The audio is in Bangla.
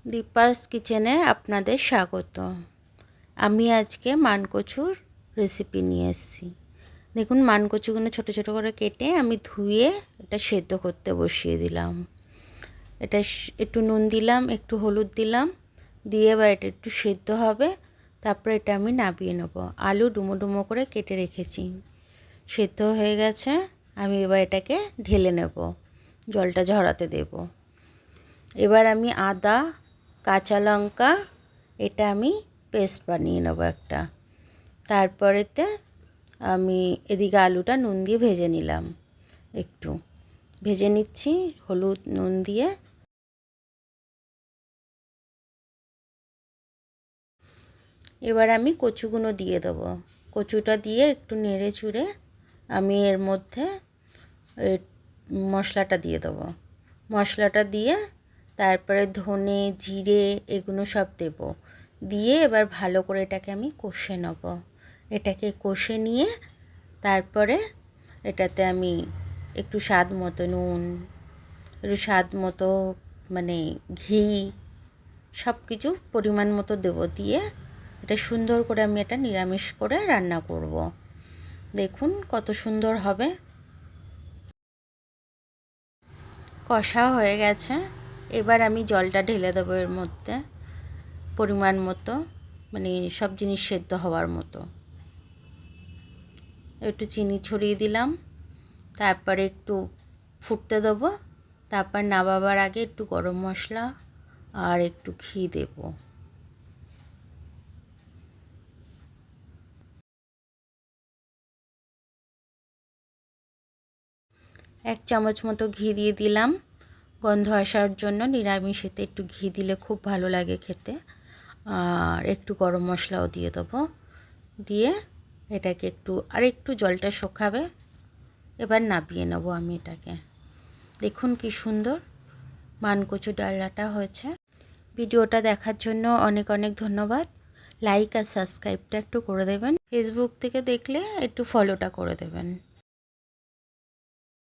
দীপাস কিচেনে আপনাদের স্বাগত। আমি আজকে মানকচুর রেসিপি নিয়ে এসেছি। দেখুন, মানকচুগুলো ছোট ছোট করে কেটে আমি ধুয়ে এটা সেদ্ধ করতে বসিয়ে দিলাম। এটা একটু নুন দিলাম, একটু হলুদ দিলাম, দিয়ে এবার এটা একটু সেদ্ধ হবে। তারপরে এটা আমি নামিয়ে নেব। আলু ডুমো ডুমো করে কেটে রেখেছি, সেদ্ধ হয়ে গেছে। আমি এবার এটাকে ঢেলে নেব, জলটা ঝরাতে দেব। এবার আমি আদা, কাঁচা লঙ্কা এটা আমি পেস্ট বানিয়ে নেব একটা। তারপরেতে আমি এদিকে আলুটা নুন দিয়ে ভেজে নিলাম, একটু ভেজে নিচ্ছি হলুদ নুন দিয়ে। এবার আমি কচুগুলো দিয়ে দেবো। কচুটা দিয়ে একটু নেড়ে চুড়ে আমি এর মধ্যে মশলাটা দিয়ে দেবো। মশলাটা দিয়ে তারপরে ধনে জিরে এগুলো সব দেব, দিয়ে এবার ভালো করে এটাকে আমি কষে নেব। এটাকে কষে নিয়ে তারপরে এটাতে আমি একটু স্বাদ মতো নুন, একটু স্বাদ মতো মানে ঘি, সব কিছু পরিমাণ মতো দেব। দিয়ে এটা সুন্দর করে আমি এটা নিরামিষ করে রান্না করব। দেখুন কত সুন্দর হবে। কষা হয়ে গেছে, এবার আমি জলটা ঢেলে দেবো এর মধ্যে পরিমাণ মতো, মানে সব জিনিস সেদ্ধ হওয়ার মতো। একটু চিনি ছড়িয়ে দিলাম, তারপরে একটু ফুটতে দেবো। তারপর নামাবার আগে একটু গরম মশলা আর একটু ঘি দেব। এক চামচ মতো ঘি দিয়ে দিলাম গন্ধ আসার জন্য। নিরামিষেতে একটু ঘি দিলে খুব ভালো লাগে খেতে। আর একটু গরম মশলাও দিয়ে দেবো। দিয়ে এটাকে একটু জলটা শুকাবে। এবার নামিয়ে নেবো আমি এটাকে। দেখুন কি সুন্দর মানকচু ডালনাটা হয়েছে। ভিডিওটা দেখার জন্য অনেক অনেক ধন্যবাদ। লাইক আর সাবস্ক্রাইবটা একটু করে দেবেন। ফেসবুক থেকে দেখলে একটু ফলোটা করে দেবেন।